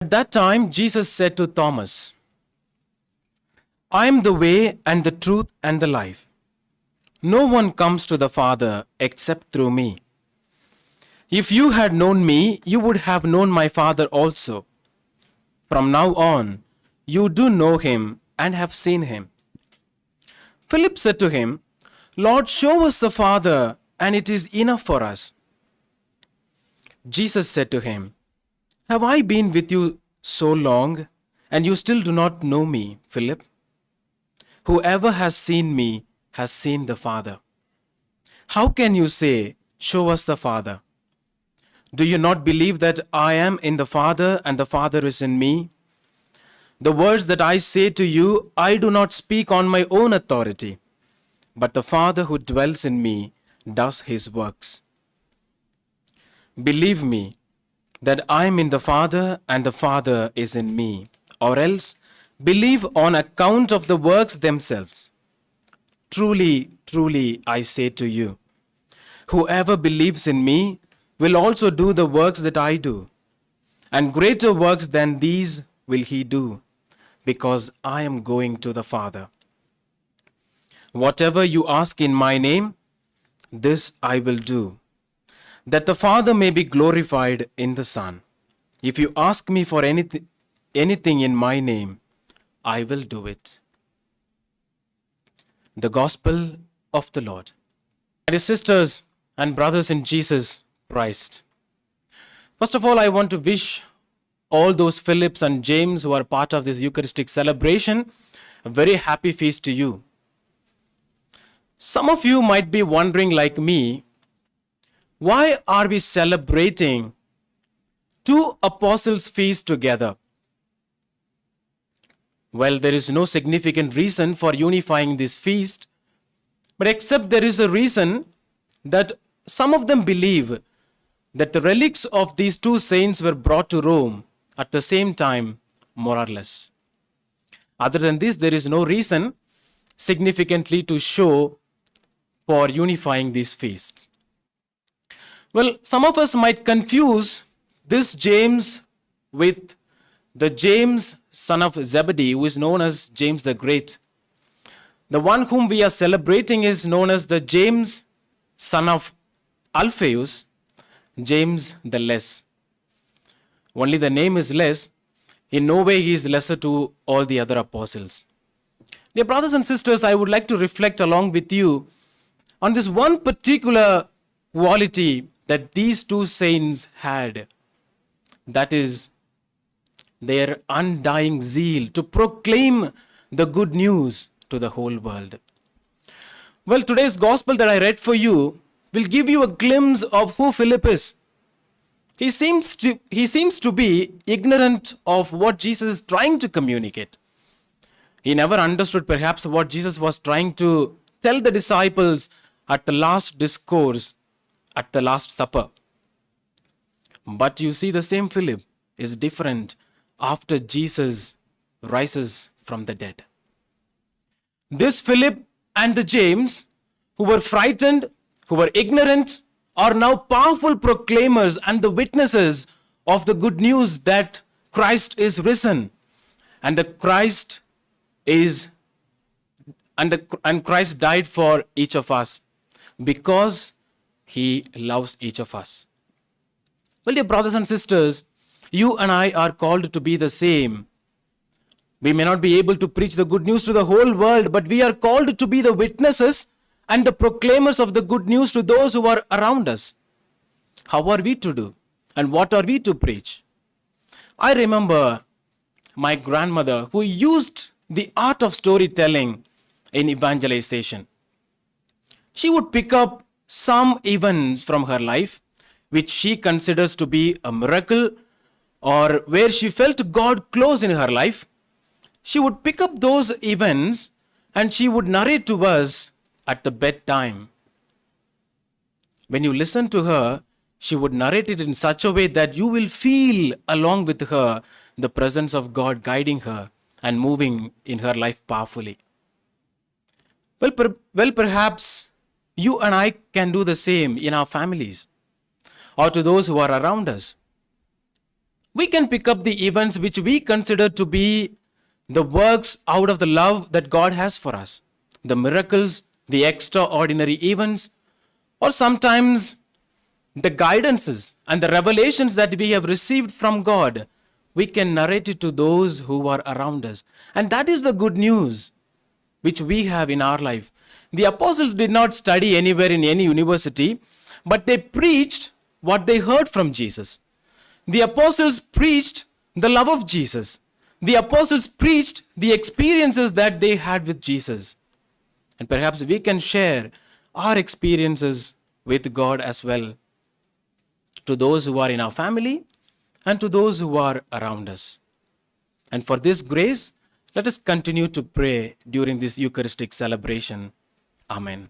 At that time, Jesus said to Thomas, I am the way and the truth and the life. No one comes to the Father except through me. If you had known me, you would have known my Father also. From now on, you do know him and have seen him. Philip said to him, Lord, show us the Father, and it is enough for us. Jesus said to him, Have I been with you so long, and you still do not know me, Philip? Whoever has seen me has seen the Father. How can you say, Show us the Father? Do you not believe that I am in the Father and the Father is in me? The words that I say to you, I do not speak on my own authority, but the Father who dwells in me does his works. Believe me that I am in the Father and the Father is in me, or else believe on account of the works themselves. Truly, truly, I say to you, whoever believes in me will also do the works that I do, and greater works than these will he do, because I am going to the Father. Whatever you ask in my name, this I will do, that the Father may be glorified in the Son. If you ask me for anything in my name, I will do it. The Gospel of the Lord. My dear sisters and brothers in Jesus Christ, first of all, I want to wish all those Philips and James who are part of this Eucharistic celebration a very happy feast to you. Some of you might be wondering, like me, why are we celebrating two apostles' feast together? Well, there is no significant reason for unifying this feast, but except there is a reason that some of them believe that the relics of these two saints were brought to Rome at the same time, more or less. Other than this, there is no reason significantly to show for unifying these feasts. Well, some of us might confuse this James with the James, son of Zebedee, who is known as James the Great. The one whom we are celebrating is known as the James, son of Alphaeus, James the Less. Only the name is less. In no way he is lesser to all the other apostles. Dear brothers and sisters, I would like to reflect along with you on this one particular quality that these two saints had. That is their undying zeal to proclaim the good news to the whole world. Well, today's gospel that I read for you will give you a glimpse of who Philip is. He seems to be ignorant of what Jesus is trying to communicate. He never understood perhaps what Jesus was trying to tell the disciples at the last discourse, at the Last Supper. But you see, the same Philip is different after Jesus rises from the dead. This Philip and the James, who were frightened, who were ignorant, are now powerful proclaimers and the witnesses of the good news that Christ is risen, and Christ died for each of us because he loves each of us. Well, dear brothers and sisters, you and I are called to be the same. We may not be able to preach the good news to the whole world, but we are called to be the witnesses and the proclaimers of the good news to those who are around us. How are we to do? And what are we to preach? I remember my grandmother who used the art of storytelling in evangelization. She would pick up some events from her life which she considers to be a miracle or where she felt God close in her life. She would pick up those events and she would narrate to us at the bedtime. When you listen to her, she would narrate it in such a way that you will feel along with her the presence of God guiding her and moving in her life powerfully. Well, perhaps you and I can do the same in our families or to those who are around us. we can pick up the events which we consider to be the works out of the love that God has for us. The miracles, the extraordinary events, or sometimes the guidances and the revelations that we have received from God, we can narrate it to those who are around us. And that is the good news which we have in our life. The apostles did not study anywhere in any university, but they preached what they heard from Jesus. The apostles preached the love of Jesus. The apostles preached the experiences that they had with Jesus. And perhaps we can share our experiences with God as well, to those who are in our family and to those who are around us. And for this grace, let us continue to pray during this Eucharistic celebration. Amen.